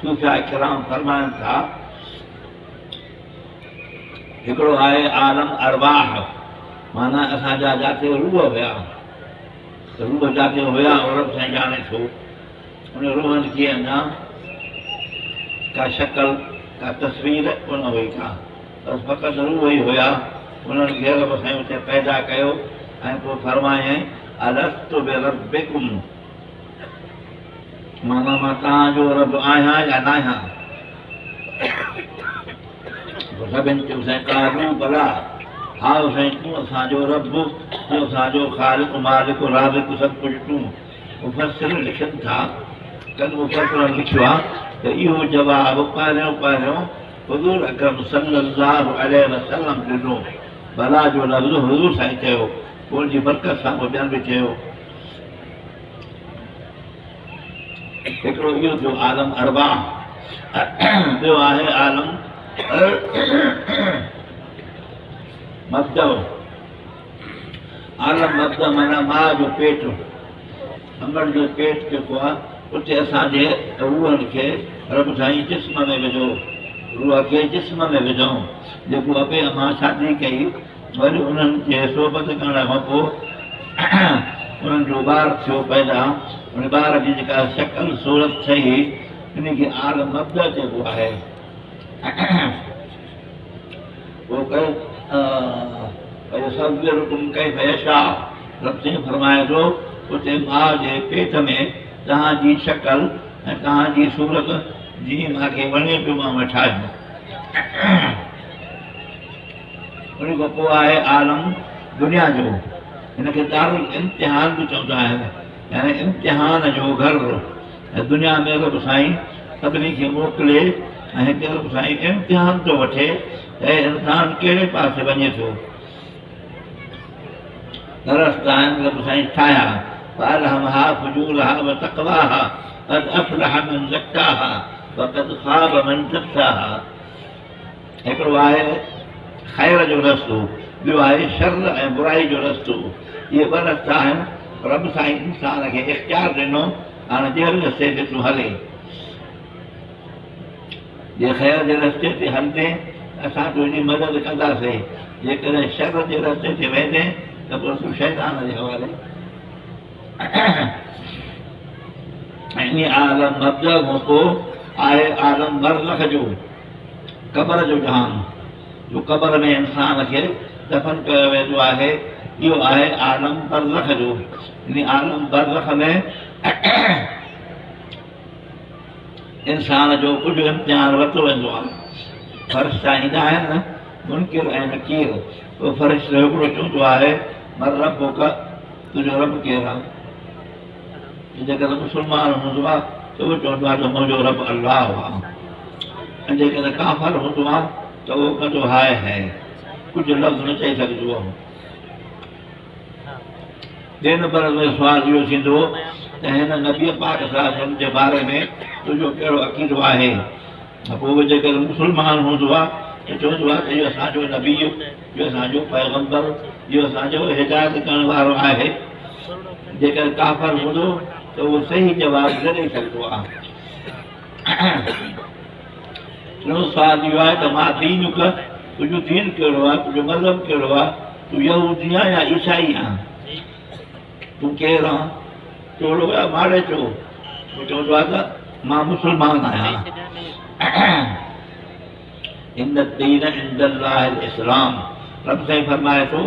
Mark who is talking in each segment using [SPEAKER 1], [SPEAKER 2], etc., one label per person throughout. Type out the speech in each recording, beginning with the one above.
[SPEAKER 1] सूफ़िया किराम फरमाइनि था हिकिड़ो आहे आलम अरवाह, माना असांजा जिते रूह हुया, रूह जिते हुया रब साईं ॼाणे थो। उन रूहनि खे अञा का शक्ल का तस्वीर कोन हुई का, बसि फ़क़ति रूह ई हुया। उन्हनि खे रब साईं उते पैदा कयो ऐं पोइ फरमायईं अलस्तु बिरब्बिकुम, माना मां तव्हांजो रब आहियां या न आहियां। सभिनि चयो साईं कालू भला, हा साईं तूं असांजो रब, तूं असांजो ख़ालिक़ मालिक राज़िक़ सभु कुझु तूं। मुफ़स्सिर लिखनि था, कल मुफ़स्सिर लिखियो आहे त इहो जवाबु पहिरियों हुज़ूर अकरम सल्लल्लाहु अलैहि वसल्लम ॾिनो। भला जो लफ़्ज़ हुज़ूर साईं चयो, उन जी बरकत सां पोइ ॿियनि बि चयो। हिकिड़ो इहो थियो आलम अरबाह, ॿियो आहे आलम मब्दअ। आलम मब्दअ माना माउ जो पेट, अमड़ जो पेट जेको आहे उते असांजे रूहनि खे रब साईं जिस्म में विझो, रूह खे जिस्म में विझूं। जेको अबे अमां शादी कई, वरी उन्हनि जे सोबत करण खां पोइ उन्हनि जो ॿारु थियो पैदा, उन ॿार जी जेका शक्ल सूरत ठही, इन खे आलम मब्दअ जेको आहे। रब साईं फरमाए थो उते माउ जे पेट में तव्हांजी शक्ल ऐं तव्हांजी सूरत जीअं मूंखे वणे पियो मां ठाहियो। उन खां पोइ आहे आलम दुनिया जो, हिनखे दारुल इम्तिहान बि चवंदा आहिनि, यानी इम्तिहान जो घरु। ऐं दुनिया में रब साईं सभिनी खे मोकिले ऐं हिते रब साईं इम्तिहान थो वठे त इंसानु कहिड़े पासे वञे थो। रस्ता आहिनि रब साईं ठाहिया, فألهمها فجورها وتقواها قد أفلح من زكاها وقد خاب من دساها। हिकिड़ो आहे ख़ैर जो रस्तो, ॿियो आहे शर ऐं बुराई जो रस्तो। इहे ॿ रस्ता आहिनि, रब साईं इंसान खे इख़्तियार ॾिनो, हाणे जहिड़े रस्ते ते तूं हले। जे ख़ैर जे रस्ते ते हलंदे असां तुंहिंजी मदद कंदासीं, जेकॾहिं शर जे रस्ते ते वेंदे त पोइ तूं शैतान जे हवाले। इन आलम मब्दअ खां पोइ आहे आलम बरज़ख जो, क़बर जो जहान, जो क़बर में इंसान खे दफ़न कयो वेंदो आहे। इहो आहे आलम बरज़ख जो। इन आलम बरज़ख में इंसान जो कुझु इम्तिहान वरितो वेंदो आहे। फ़रिश्ता ईंदा आहिनि न, मुनकिर ऐं नकीर। उहो फ़रिश्तो हिकिड़ो चवंदो आहे मर रबुक, तुंहिंजो रब केरु आहे। जेकॾहिं मुस्लमान हूंदो आहे त उहो चवंदो आहे त मुंहिंजो रब अलाह आहे, ऐं जेकॾहिं काफ़िर हूंदो आहे त उहो कंदो हाय है, कुझु लफ़्ज़ न चई सघंदो आहे। ॿिए नंबर में सुवालु इहो थींदो त हिन नबीअ पाक सल्लल्लाहु जे बारे में तुंहिंजो कहिड़ो अक़ीदो आहे। पोइ उहो जेकॾहिं मुस्लमान हूंदो आहे त चवंदो आहे त इहो असांजो नबी, इहो असांजो पैगम्बर, इहो असांजो हिदायत करण वारो आहे। जेकॾहिं काफ़िर हूंदो त उहो सही जवाबु न ॾेई सघंदो आहे। टियों सुवालु इहो आहे त मां दीनुक, तुंहिंजो दीन कहिड़ो आहे, तुंहिंजो मज़हब कहिड़ो आहे, तूं यहूदी आहीं या ईसाई आहीं, तूं केरु आहीं। चोड़ो आहे माड़े चो, उहो चवंदो आहे त मां मुस्लमान आहियां। इन दीन इंदल्लाहिल इस्लाम, रब साईं फरमाए थो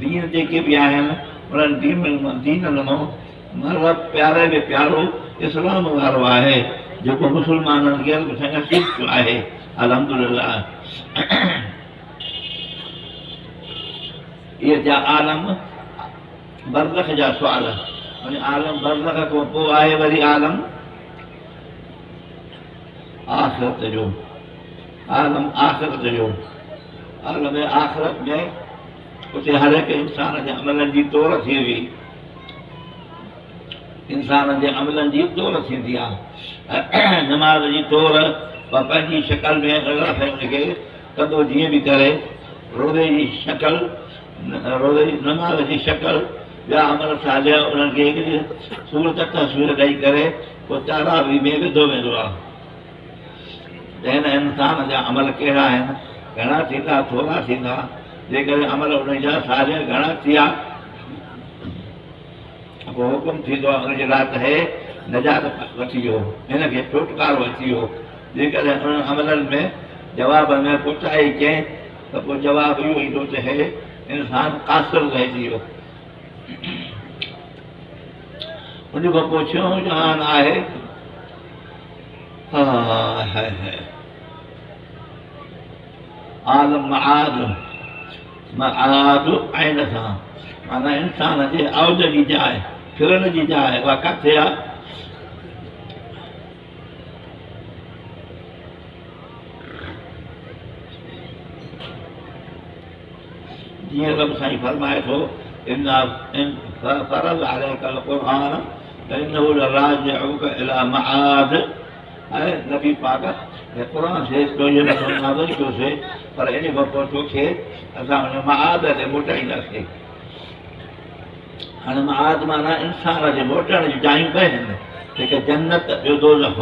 [SPEAKER 1] दीन जेके बि आहिनि उन्हनि दीननि मां मज़हब प्यारे में प्यारो इस्लाम वारो आहे, जेको मुस्लमाननि खे नसीब थियो आहे। अल्हम्दुलिल्लाह। इहे थिया आलम बरज़ख जा सुवाल। आलम बरज़ख खां पोइ आहे वरी आलम आख़िरत जो। आलम आख़िरत जो, आलम आख़िरत में उते हर हिकु इंसान जे अमलनि जी तौर थी हुई। इंसान जे अमलनि जी तौर थींदी आहे। नमाज़ जी तौर पंहिंजी शक्ल में अलाह हुनखे कंदो जीअं बि करे। रोज़े जी शक्ल, रोज़े जी नमाज़ जी शक्ल ॿिया अमल सालिया उन्हनि खे हिकिड़ी सूरत तस्वीर ॾेई करे पोइ तारावी में विधो वेंदो आहे त हिन इंसान जा अमल कहिड़ा आहिनि, घणा थींदा थोरा थींदा, जेकॾहिं अमल उन जा सालिया घणा थिया पोइ हुकुम थींदो आहे उनजे लाइ त हे नजात वठी वियो, हिनखे छुटकारो अची वियो। जेकॾहिं उन्हनि अमलनि में जवाब में पुछाई कयईं त पोइ जवाबु इहो ईंदो त हे इंसानु कासिर रहिजी वियो। उन खां पोइ छहों जहान आहे आलम मआद, मआद आइन सां माना इंसान जे औज जी जाइ, फिरण जी जाइ, उहा किथे आहे? जीअं रब साईं फरमाए थो फरज़ अलैकल क़ुरआन इन्नहु लराजिउक इला मआद। ऐं नबी पाक क़ुर से नाज़िल कयोसीं पर इन खां पोइ तोखे असां हुन मआद ते मोटाईंदासीं। हाणे मआद माना इंसान जे मोटण जी जायूं ॿ आहिनि, हिकु जन्नत ॿियो दोज़ख।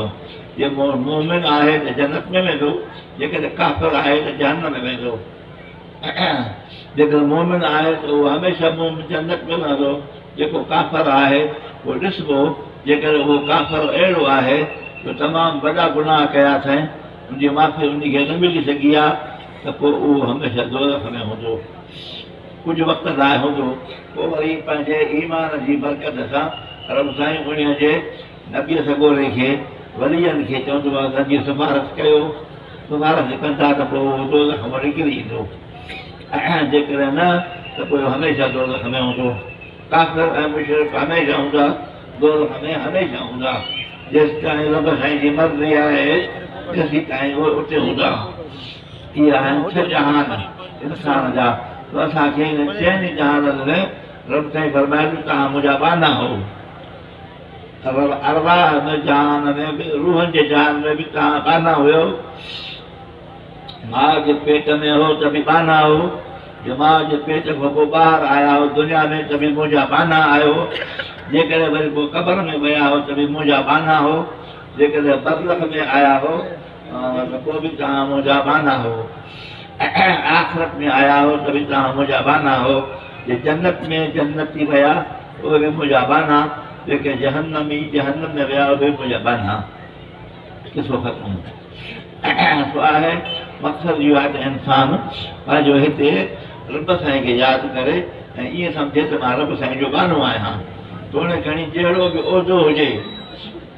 [SPEAKER 1] जे मोमिन आहे त जन्नत में वेंदो, जेकॾहिं काफ़िर आहे त जहन्नम में वेंदो। जेकर मोमिन आहे त उहो हमेशह जन्नत में रहंदो, जेको काफ़िर आहे उहो ॾिसबो जेकर उहो काफ़िर अहिड़ो आहे जो तमामु वॾा गुनाह कया अथईं, उनजी माफ़ी उनखे न मिली सघी आहे त पोइ उहो हमेशह दोज़ख में हूंदो, कुझु वक़्त लाइ हूंदो। पोइ वरी पंहिंजे ईमान जी बरकत सां रब साईं उन जे नबीअ सॻोरे खे वलीअनि खे चवंदो आहे तव्हांजी सिफारिश कयो, सिफारिश कंदा त पोइ उहो दोज़ख मां निकिरी ईंदो, जेकॾहिं न त पोइ हमेशह दोज़ख में हूंदो। काफ़िर ऐं मुशरिक हमेशह हूंदा दोज़ख में, हमेशह हूंदा। जेसि ताईं रब साईं जी मर्ज़ी आहे तेसि ताईं उहे उते हूंदा। इहे आहिनि 6 जहान इंसान जा। त असांखे हिन 6 जहाननि में रब साईं फरमाए तव्हां मुंहिंजा बाना हो। अरवाह में जहान में बि, रूहनि जे जहान में बि तव्हां बाना हुयो। माउ जे पेट में हो त बि बाना हो, जो माउ जे पेट खां पोइ ॿाहिरि आया हो दुनिया में त बि मुंहिंजा बाना आयो। जेकॾहिं वरी पोइ क़बर में विया हो त बि मुंहिंजा बाना हो। जेकॾहिं बरज़ख में आया हो त पोइ बि तव्हां मुंहिंजा बाना हो। आख़िरत में आया हो त बि तव्हां मुंहिंजा बाना हो। जे जन्नत में जन्नती विया उहे बि मुंहिंजा बाना, जेके जहन्नमी जहन्नम में विया उहे बि मुंहिंजा बाना। किसो ख़तमु सो आहे। मक़सदु इहो आहे त इंसानु पंहिंजो हिते रब साईं खे यादि करे ऐं ईअं सम्झे त मां रब साईं जो बानो आहियां। तोड़े खणी जहिड़ो बि उहिदो हुजे,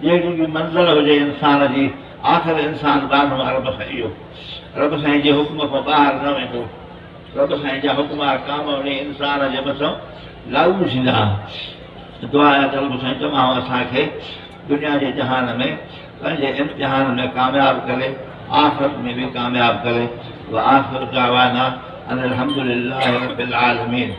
[SPEAKER 1] जहिड़ी बि मंज़िल हुजे इंसान जी, आख़िर इंसानु बानो आहे रब साईं जो। रब साईं जे हुकुम खां ॿाहिरि न वेंदो। रब साईं जा हुकुम काम उन इंसान जे मथां लागू थींदा। दुआ आहे त रब साईं तमामु असांखे दुनिया जे जहान में पंहिंजे इम्तिहान में कामयाबु करे, आख़िरत में भी कामयाब करे। व आखिर दावाना अनिल हम्दुलिल्लाहि रब्बिल आलमीन।